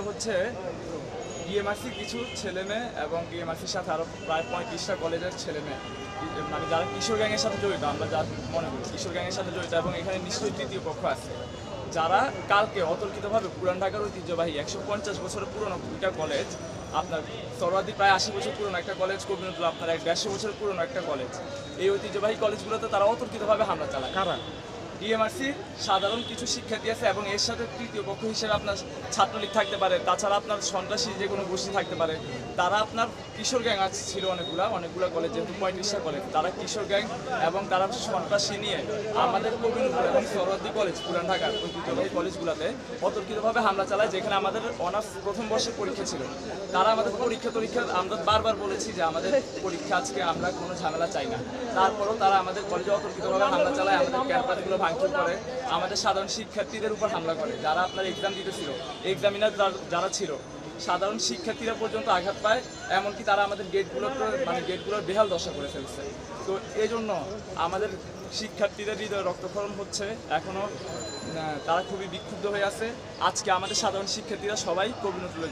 হচ্ছে ডিএমআরসির কিছু ছেলেমেয়ে এবং ডিএমআরসির সাথে আরো প্রায় 35টা কলেজের ছেলেমেয়ে, মানে যারা কিশোর গ্যাংয়ের সাথে জড়িত, আমরা যা মনে করি কিশোর গ্যাংয়ের সাথে জড়িত, এবং এখানে নিশ্চয়ই তৃতীয় পক্ষ আছে, যারা কালকে অতর্কিতভাবে পুরান ঢাকার ঐতিহ্যবাহী 150 বছরের পুরনো দুইটা কলেজ, আপনার সরওয়ার্দী প্রায় 80 বছর পুরনো একটা কলেজ, কবিরুল আপনার 150 বছর পুরনো একটা কলেজ, এই ঐতিহ্যবাহী কলেজগুলোতে তারা অতর্কিতভাবে হামলা চালায়। কারা? ডিএমআরসির সাধারণ কিছু শিক্ষার্থী আছে, এবং এর সাথে তৃতীয় পক্ষ হিসেবে আপনার ছাত্রলীগ থাকতে পারে, তাছাড়া আপনার সন্ত্রাসী যে কোনো গোষ্ঠী থাকতে পারে। তারা আপনার কিশোর গ্যাং ছিল অনেকগুলো কলেজ, যেহেতু 35টা কলেজ, তারা কিশোর গ্যাং এবং তারা সন্ত্রাসী নিয়ে আমাদের কবিরপুর এবং সরওয়ার্দী কলেজ পুরান ঢাকার ঐতিহ্যবাহী কলেজগুলোতে অতর্কিতভাবে হামলা চালায়, যেখানে আমাদের অনার্স প্রথম বর্ষের পরীক্ষা ছিল। তারা আমাদের পরীক্ষা আমরা বারবার বলেছি যে আমাদের পরীক্ষা আজকে আমরা কোনো ঝামেলা চাই না, তারপরেও তারা আমাদের কলেজে অতর্কিতভাবে হামলা চালায়, আমাদের ক্যাম্পাসগুলো ভাঙচুর করে, আমাদের সাধারণ শিক্ষার্থীদের উপর হামলা করে, যারা আপনার এক্সাম দিতেছিল, এক্সামিনার যারা ছিল, সাধারণ শিক্ষার্থীরা পর্যন্ত আঘাত পায়, এমনকি তারা আমাদের গেটগুলোর বেহাল দশা করে ফেলছে। তো এই জন্য আমাদের শিক্ষার্থীদের হৃদয় রক্তক্ষরণ হচ্ছে, এখনও তারা খুবই বিক্ষুব্ধ হয়ে আছে। আজকে আমাদের সাধারণ শিক্ষার্থীরা সবাই কবিরপুরে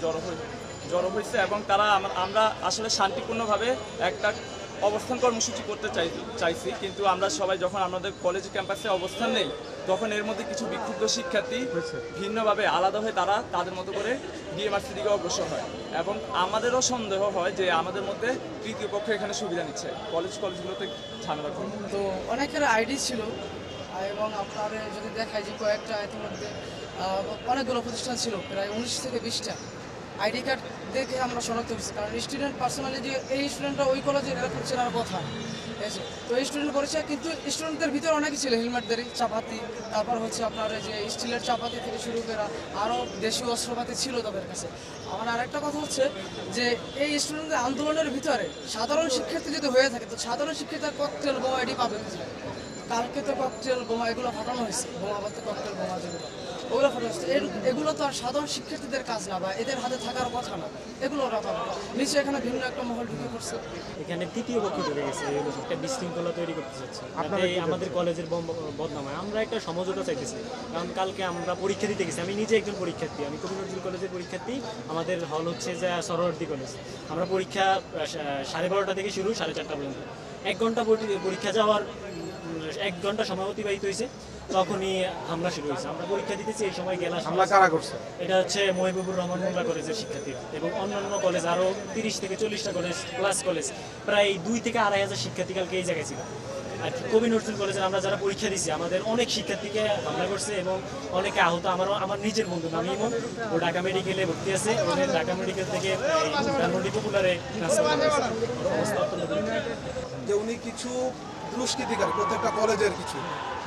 জড়ো হয়েছে, এবং তারা আমরা আসলে শান্তিপূর্ণভাবে একটা অবস্থান কর্মসূচি করতে চাইছি, কিন্তু আমরা সবাই যখন আমাদের কলেজ ক্যাম্পাসে অবস্থান নেই, তখন এর মধ্যে কিছু বিক্ষুব্ধ শিক্ষার্থী ভিন্নভাবে আলাদা হয়ে তারা তাদের মতো করে ডিএমআরসি দিকে অগ্রসর হয়, এবং আমাদেরও সন্দেহ হয় যে আমাদের মধ্যে তৃতীয় পক্ষ এখানে সুবিধা নিচ্ছে, কলেজগুলোতে ঝামেলা করে। তো অনেকের আইডি ছিল, এবং আপনার যদি দেখায় যে কয়েকটা ইতিমধ্যে অনেকগুলো প্রতিষ্ঠান ছিল, প্রায় 19 থেকে 20টা আইডি কার্ড দেখে আমরা শনাক্ত করছি, কারণ স্টুডেন্ট পার্সোনালি যে এই স্টুডেন্টরা ওই কলেজে এরকম চেনার কথা, ঠিক আছে। তো এই স্টুডেন্ট করেছে, কিন্তু স্টুডেন্টদের ভিতরে অনেকে ছিল হেলমেটদারি, চাপাতি, তারপর হচ্ছে আপনার যে স্টিলের চাপাতি থেকে শুরু করে আরও দেশীয় অস্ত্রপাতি ছিল তাদের কাছে। আমার আরেকটা কথা হচ্ছে যে এই স্টুডেন্টদের আন্দোলনের ভিতরে সাধারণ শিক্ষার্থী যদি হয়ে থাকে, তো সাধারণ শিক্ষার্থীর ককটেল বোমা এটি পাবে। কালকে তো ককটেল বোমা এগুলো ফাটানো হয়েছে, বোমাবাতে ককটেল বোমা যেগুলো ওগুলো ফাটানো হচ্ছে, এগুলো তো আর সাধারণ শিক্ষার্থীদের কাজ না, বা এদের হাতে থাকার কথা না, এগুলো রাখা নিশ্চয়ই এখানে ভিন্ন একটা মহল ঢুকে পড়ছে। এখানে তৃতীয় পক্ষ ঢুকে গেছে, একটা বিশৃঙ্খলা তৈরি করতে চাচ্ছে আমাদের কলেজের বদনামায়। আমরা একটা সমঝোতা চাইতেছি, কারণ কালকে আমরা পরীক্ষা দিতে গেছি, আমি নিজে একজন পরীক্ষার্থী, আমি কবিরপুর কলেজের পরীক্ষার্থী, আমাদের হল হচ্ছে যে সরওয়ার্দী কলেজ। আমরা পরীক্ষা 12:30 থেকে শুরু, 4:30 পর্যন্ত, 1 ঘন্টা পরীক্ষা যাওয়ার 1 ঘন্টা সময় অতিবাহিত হয়েছে, তখনই হামলা শুরু হয়েছে। আমরা পরীক্ষা দিতেছি, এই সময় গেলা হামলা কারা করছে? এটা হচ্ছে মহিবুবুর রহমান মোল্লা কলেজের শিক্ষার্থীরা, এবং অন্যান্য কলেজ আরও 30 থেকে 40টা কলেজ প্লাস কলেজ, প্রায় 2 থেকে 2,500 শিক্ষার্থী কালকে এই জায়গায় ছিল। আর কবি নজরুল কলেজের আমরা যারা পরীক্ষা দিচ্ছি, আমাদের অনেক শিক্ষার্থীকে হামলা করছে এবং অনেকে আহত। আমার নিজের বন্ধু নাম ইমন, ও ঢাকা মেডিকেলে ভর্তি আছে, ওদের ঢাকা মেডিকেল থেকে ধানমন্ডি পপুলারে অবস্থা অত্যন্ত যে উনি কিছু দুষ্কৃতিকারী, প্রত্যেকটা কলেজের কিছু,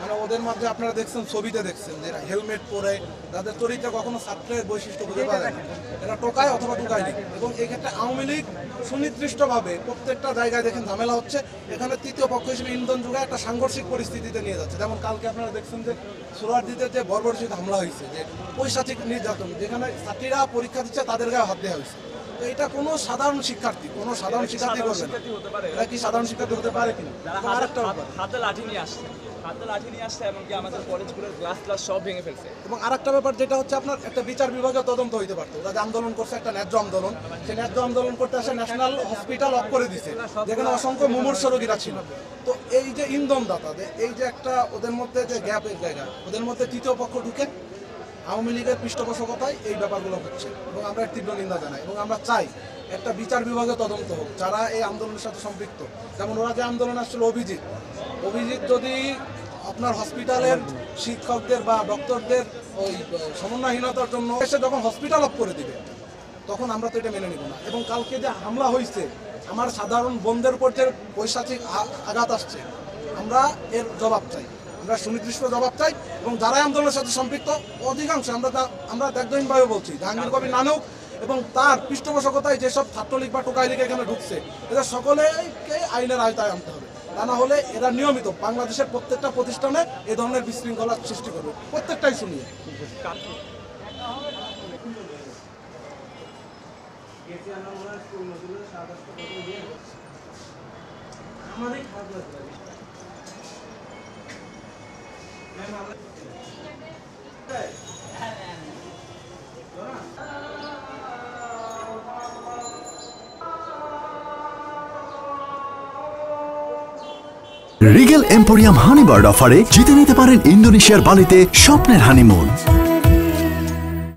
মানে ওদের মধ্যে আপনারা দেখছেন, ছবিতে দেখছেন যে হেলমেট পরে, তাদের চরিত্রে কখনো ছাত্রের বৈশিষ্ট্য খুঁজে পাওয়া যায় না, এরা টোকায় অথবা টোকায়নি। এবং এই ক্ষেত্রে আওয়ামী লীগ সুনির্দিষ্টভাবে প্রত্যেকটা জায়গায় দেখেন ঝামেলা হচ্ছে, এখানে তৃতীয় পক্ষ হিসেবে ইন্ধন যুগে একটা সাংঘর্ষিক পরিস্থিতিতে নিয়ে যাচ্ছে। যেমন কালকে আপনারা দেখছেন যে সোহরাওয়ার্দীতে যে বর্বরচিত হামলা হয়েছে, যে পৈশাচিক নির্যাতন, যেখানে ছাত্রীরা পরীক্ষা দিচ্ছে তাদের গায়ে হাত দেওয়া হয়েছে। তো এটা কোনো সাধারণ শিক্ষার্থী করবে না, এটা কি সাধারণ শিক্ষার্থী হতে পারে কিনা? হাতে লাঠি নিয়ে আসছে, এমনকি আমাদের কলেজগুলোর গ্লাস সব ভেঙে ফেলছে। এবং আরেকটা ব্যাপার যেটা হচ্ছে, আপনার একটা বিচার বিভাগে তদন্ত হইতে পারতো, ওরা যে আন্দোলন করছে একটা ন্যায্য আন্দোলন, সেই ন্যায্য আন্দোলন করতে আসে ন্যাশনাল হসপিটাল অফ করে দিছে, যেখানে অসংখ্য মুমূর্ষু রোগীরা ছিল। তো এই যে ইন্ধনদাতাদের এই যে একটা ওদের মধ্যে যে গ্যাপের জায়গা, ওদের মধ্যে তৃতীয় পক্ষ ঢুকে আওয়ামী লীগের পৃষ্ঠপোষকতায় এই ব্যাপারগুলো হচ্ছে, এবং আমরা এর তীব্র নিন্দা জানাই। এবং আমরা চাই একটা বিচার বিভাগে তদন্ত হোক যারা এই আন্দোলনের সাথে সম্পৃক্ত। যেমন ওরা যে আন্দোলন আসছিল, অভিজিৎ যদি আপনার হসপিটালের শিক্ষকদের বা ডক্টরদের ওই সমন্বয়হীনতার জন্য এসে যখন হসপিটাল অফ করে দিবে, তখন আমরা তো এটা মেনে নিব না। এবং কালকে যে হামলা হয়েছে, আমার সাধারণ বন্ধের উপর যে পৈশাচিক আঘাত আসছে, আমরা এর জবাব চাই, আমরা সুনির্দিষ্ট জবাব চাই। এবং যারা আন্দোলনের সাথে সম্পৃক্ত, অধিকাংশ আমরা ত্যাগহীনভাবে বলছি, জাহাঙ্গীর কবির নানক এবং তার পৃষ্ঠপোষকতায় যেসব ছাত্রলীগ বা টোকাই লীগ এখানে ঢুকছে, এদের সকলেকে আইনের আওতায় আনতে হবে। তা না হলে এরা নিয়মিত বাংলাদেশের প্রত্যেকটা প্রতিষ্ঠানে এ ধরনের বিশৃঙ্খলার সৃষ্টি করবে, প্রত্যেকটাই শুনিয়ে। রিগেল এম্পোরিয়াম হানিবার্ড অফারে জিতে নিতে পারেন ইন্দোনেশিয়ার বালিতে স্বপ্নের হানিমুন।